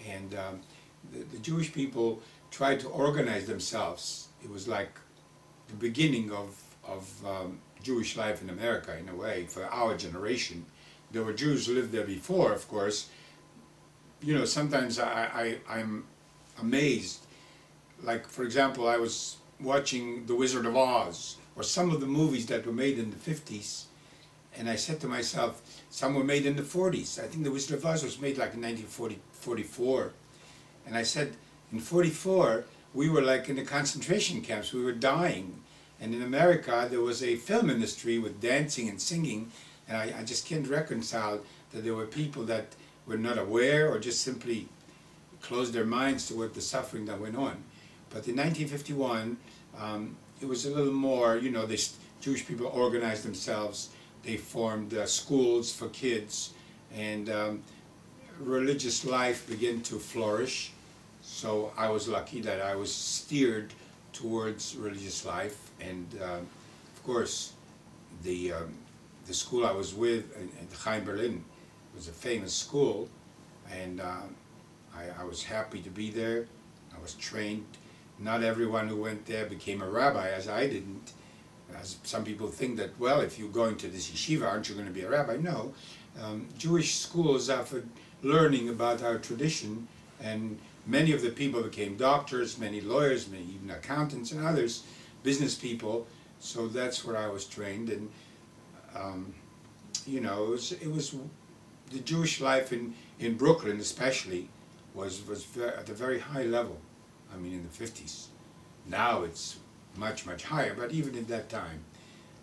and the Jewish people tried to organize themselves. It was like the beginning of Jewish life in America, in a way, for our generation. There were Jews who lived there before, of course. You know, sometimes I'm amazed. Like, for example, I was watching The Wizard of Oz, or some of the movies that were made in the 50s, and I said to myself, some were made in the 40s. I think The Wizard of Oz was made like in 1944. And I said, in 44, we were like in the concentration camps, we were dying. And in America, there was a film industry with dancing and singing, and I just can't reconcile that there were people that were not aware or just simply closed their minds to what the suffering that went on. But in 1951, it was a little more, you know, Jewish people organized themselves. They formed schools for kids, and religious life began to flourish. So I was lucky that I was steered towards religious life, and of course, the school I was with in Chaim Berlin was a famous school, and I was happy to be there. I was trained. Not everyone who went there became a rabbi, as I didn't. As some people think that, well, if you're going to this yeshiva, aren't you going to be a rabbi? No. Jewish schools offered learning about our tradition, and many of the people became doctors, many lawyers, many even accountants and others, business people. So that's where I was trained, and you know, it was the Jewish life in Brooklyn, especially, was at a very high level. I mean, in the 50s. Now it's much higher, but even at that time,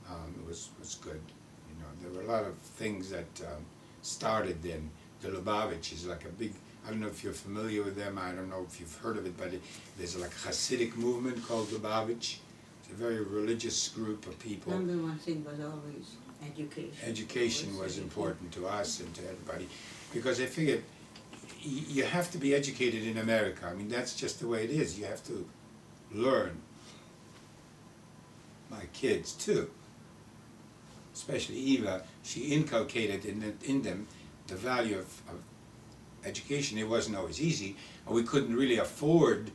it was good. You know, there were a lot of things that started then. The Lubavitch is like a big, I don't know if you're familiar with them, I don't know if you've heard of it, but there's like a Hasidic movement called Lubavitch. It's a very religious group of people. Number one thing was always education. Education was important to us and to everybody, because I figured you have to be educated in America. I mean, that's just the way it is. You have to learn. My kids too, especially Eva, she inculcated in them the value of education. It wasn't always easy, and we couldn't really afford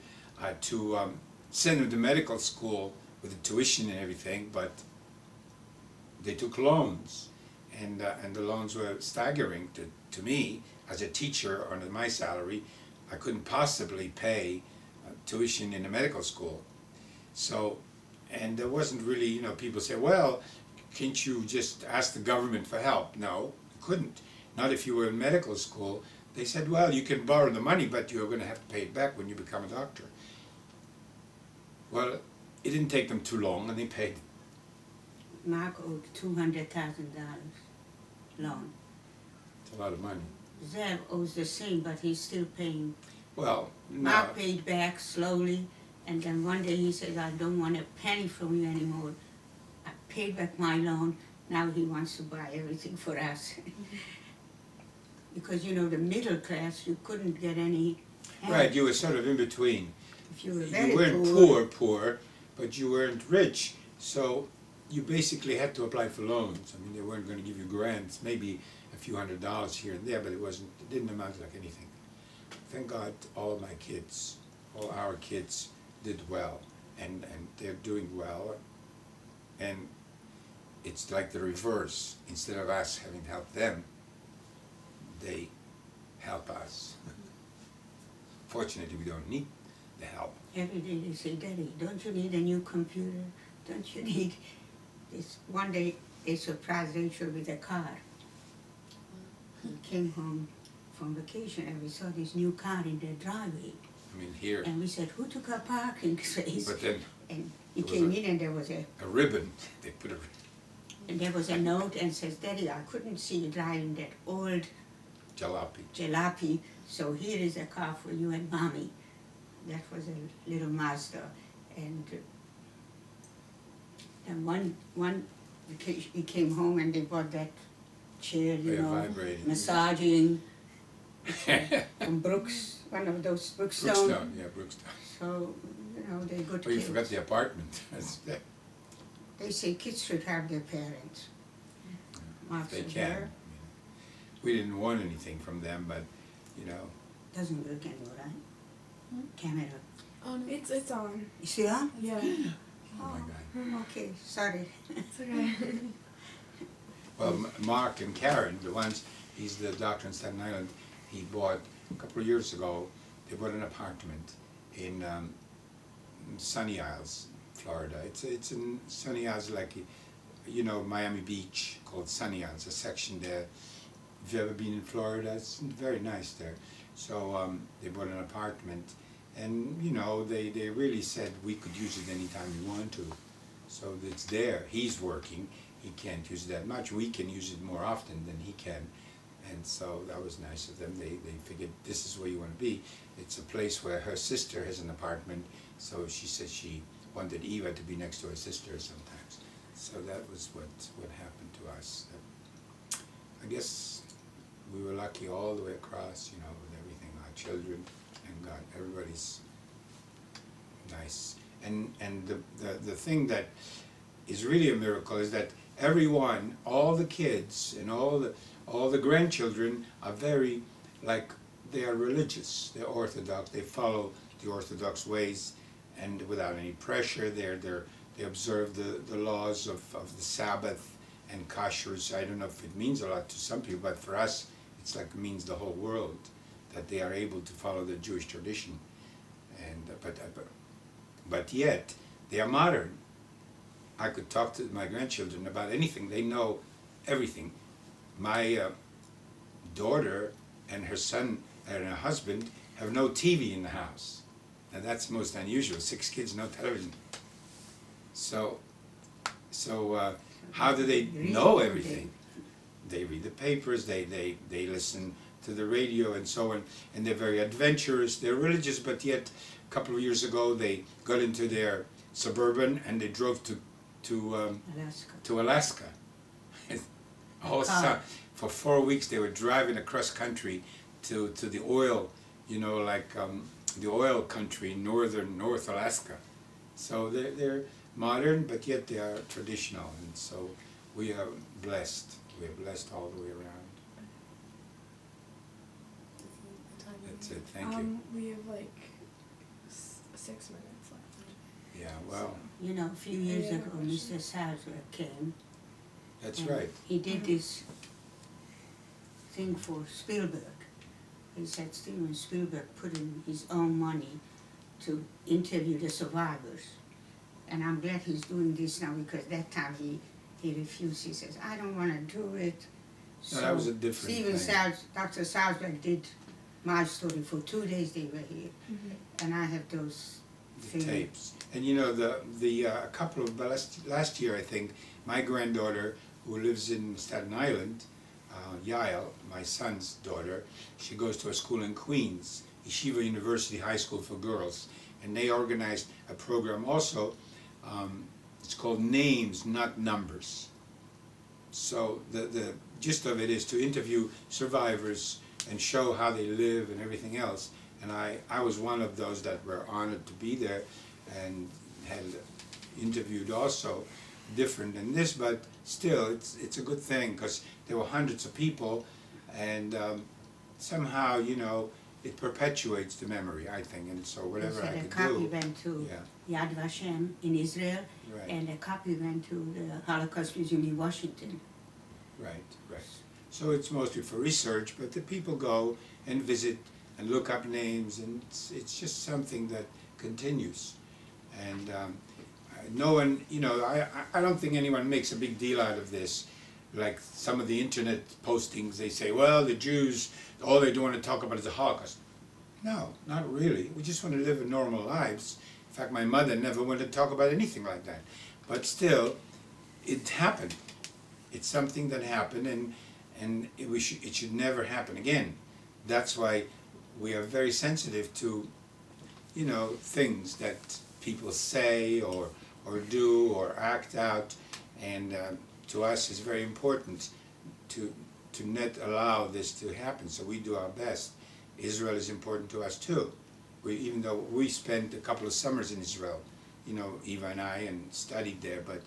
to send them to medical school with the tuition and everything, but they took loans, and the loans were staggering to me as a teacher. Under my salary, I couldn't possibly pay tuition in a medical school. So, and there wasn't really, you know, people say, well, can't you just ask the government for help? No, you couldn't. Not if you were in medical school. They said, well, you can borrow the money, but you're going to have to pay it back when you become a doctor. Well, it didn't take them too long, and they paid. Mark owed $200,000 loan. It's a lot of money. Zev owes the same, but he's still paying. Well, no. Mark paid back slowly, and then one day he said, I don't want a penny from you anymore. I paid back my loan, now he wants to buy everything for us. Because, you know, the middle class, you couldn't get any help. Right, you were sort of in between. If you were very You weren't poor, but you weren't rich, so you basically had to apply for loans. I mean, they weren't going to give you grants, maybe a few $100s here and there, but it didn't amount like anything. Thank God all of my kids, all our kids did well, and they're doing well. And it's like the reverse. Instead of us having to help them, they help us. Fortunately, we don't need the help. Every day they say, Daddy, don't you need a new computer? Don't you need this? One day they surprised Rachel with a car. He came home from vacation and we saw this new car in the driveway. I mean, here. And we said, who took our parking space? But then And he came in and there was a ribbon. They put a and there was a note and says, Daddy, I couldn't see you driving that old jalopy, so here is a car for you and Mommy. That was a little Mazda. And one he came home and they bought that chair, you know, vibrating. massaging from Brooks, one of those Brookstone. Brookstone, yeah, Brookstone. So, you know, they're good Oh, you kids. forgot the apartment. They say kids should have their parents. Mark They said, can. "There, We didn't want anything from them, but, you know. doesn't work anymore, right? Camera. Oh no. It's on. You see on? Yeah. Oh my God. Okay, sorry. It's okay. Well, Mark and Karen, the ones, he's the doctor in Staten Island, he bought, a couple of years ago, they bought an apartment in Sunny Isles, Florida. It's in Sunny Isles, like, you know, Miami Beach, called Sunny Isles, a section there. If you've ever been in Florida, it's very nice there. So they bought an apartment, and, you know, they really said we could use it anytime we want to. So it's there. He's working. He can't use it that much. We can use it more often than he can. And so that was nice of them. They figured this is where you want to be. It's a place where her sister has an apartment, so she said she wanted Eva to be next to her sister sometimes. So that was what happened to us. I guess we were lucky all the way across, you know, with everything. Our children and God, everybody's nice. And the thing that is really a miracle is that everyone, all the kids and all the grandchildren are very, like, they are religious, they're Orthodox, they follow the Orthodox ways, and without any pressure, they observe the laws of the Sabbath and kashrus. I don't know if it means a lot to some people, but for us, it's like it means the whole world, that they are able to follow the Jewish tradition. And but yet, they are modern. I could talk to my grandchildren about anything. They know everything. My daughter and her son and her husband have no TV in the house. And that's most unusual. 6 kids, no television. So how do they know everything? They read the papers, they listen to the radio and so on, and they're very adventurous, they're religious, but yet a couple of years ago they got into their Suburban and they drove to Alaska. For 4 weeks they were driving across country to the oil, you know, like the oil country, North Alaska. So they're modern, but yet they are traditional, and so we are blessed. We are blessed all the way around. That's it. Thank you. We have like 6 minutes left. Yeah. Well. You know, a few years ago, Mr. Salzberg came. That's right. He did this thing for Spielberg. He said Steven Spielberg put in his own money to interview the survivors. And I'm glad he's doing this now, because that time he refused. He says, I don't want to do it. No, that was a different thing. Dr. Salzberg did my story for 2 days they were here. And I have those tapes. And you know, a couple of last year, I think, my granddaughter, who lives in Staten Island, Yael, my son's daughter, she goes to a school in Queens, Yeshiva University High School for Girls, and they organized a program also. It's called Names, Not Numbers. So the gist of it is to interview survivors and show how they live and everything else. And I was one of those that were honored to be there and had interviewed also, different than this, but still it's a good thing, because there were hundreds of people, and somehow, you know, it perpetuates the memory, I think, and so whatever I a could copy do. went to Yeah, Yad Vashem in Israel, right, and a copy went to the Holocaust Museum in Washington. right, right. So it's mostly for research, but the people go and visit and look up names, and it's just something that continues. And no one, you know, I don't think anyone makes a big deal out of this. Like some of the internet postings, they say, well, the Jews, all they do want to talk about is the Holocaust. No, not really. We just want to live normal lives. In fact, my mother never wanted to talk about anything like that. But still, it happened. It's something that happened, and it should never happen again. That's why we are very sensitive to, you know, things that people say or do or act out, and to us it's very important to not allow this to happen. So we do our best. Israel is important to us too. Even though we spent a couple of summers in Israel, you know, Eva and I, and studied there, but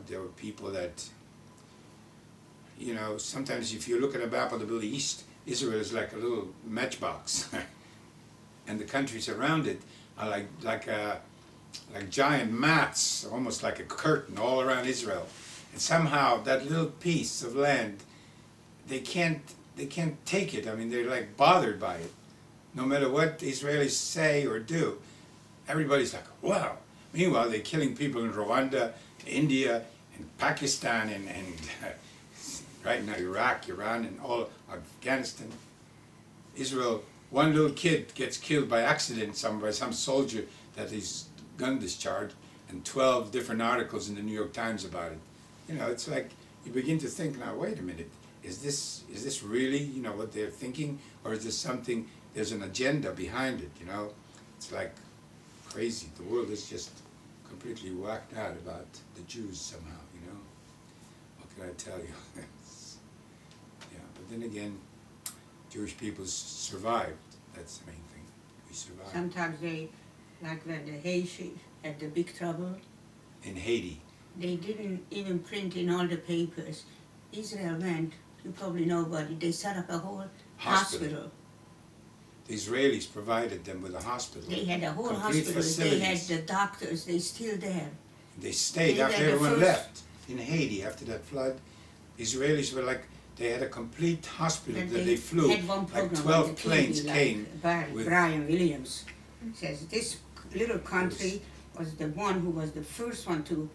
there were people that, you know, sometimes if you look at a map of the Middle East, Israel is like a little matchbox, and the countries around it are like giant mats, almost like a curtain all around Israel. And somehow that little piece of land, they can't take it. I mean, they're like bothered by it. No matter what the Israelis say or do, everybody's like, wow. Meanwhile, they're killing people in Rwanda, India, and Pakistan, and right now Iraq, Iran, and all Afghanistan. Israel, one little kid gets killed by accident by some soldier that is gun discharged, and 12 different articles in the New York Times about it. You know, it's like you begin to think, now wait a minute, is this really, you know, what they're thinking, or is this something, there's an agenda behind it, you know? It's like crazy. The world is just completely whacked out about the Jews somehow, you know? What can I tell you? Yeah, but then again, Jewish people survived. That's the main thing. We survived. Sometimes they, like when the Haitians had the big trouble, In Haiti. they didn't even print in all the papers. Israel went, you probably know about it, they set up a whole hospital. The Israelis provided them with a hospital. They had a whole Complete hospital, facilities. they had the doctors, they still there. They stayed They after were the everyone first- left in Haiti after that flood. Israelis were like, they had a complete hospital And that they flew. had one Like program 12 on the planes TV, came like with. Brian Williams says this little country was the one who was the first one to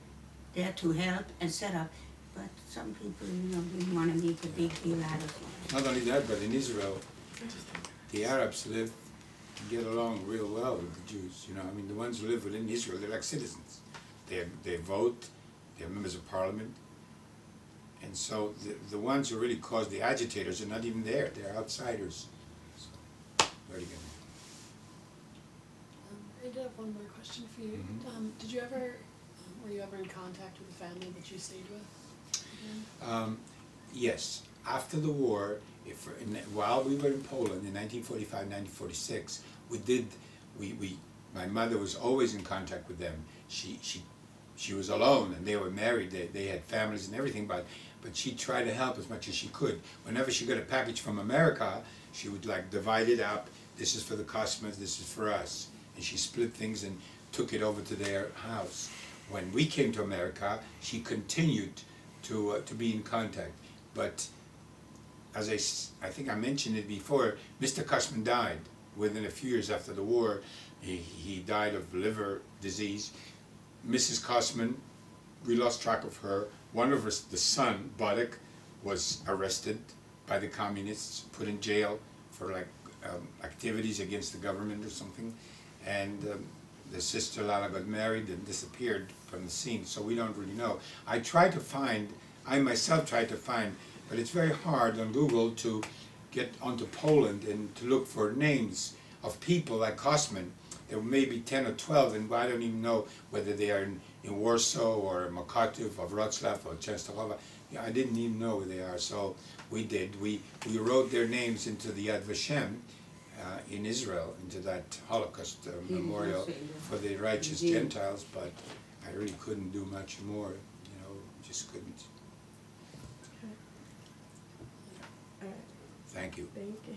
there to help and set up, but some people, you know, didn't want to make a big deal out of it. Not only that, but in Israel, the Arabs get along real well with the Jews. You know, I mean, the ones who live within Israel, they're like citizens. They vote, they're members of parliament. And so the ones who really cause the agitators are not even there. They're outsiders. So, very good. I did have one more question for you. Mhm. Were you ever in contact with the family that you stayed with again? Yes. After the war, while we were in Poland in 1945, 1946, my mother was always in contact with them. She was alone, and they were married. They had families and everything, but she tried to help as much as she could. Whenever she got a package from America, she would like divide it up. This is for the customers, this is for us. And she split things and took it over to their house. When we came to America, she continued to be in contact. But as I think I mentioned it before, Mr. Cushman died within a few years after the war. He died of liver disease. Mrs. Cushman, we lost track of her. One of the son, Bodek, was arrested by the communists, put in jail for like activities against the government or something. And the sister Lala got married and disappeared from the scene, so we don't really know. I myself tried to find, but it's very hard on Google to get onto Poland and to look for names of people like Kosman. There were maybe 10 or 12, and I don't even know whether they are in Warsaw or Mokotów or Wrocław or Częstochowa. I didn't even know where they are, so we did. We wrote their names into the Yad Vashem in Israel, into that Holocaust memorial for the righteous Gentiles, but I really couldn't do much more, you know, just couldn't. All right. Thank you. Thank you.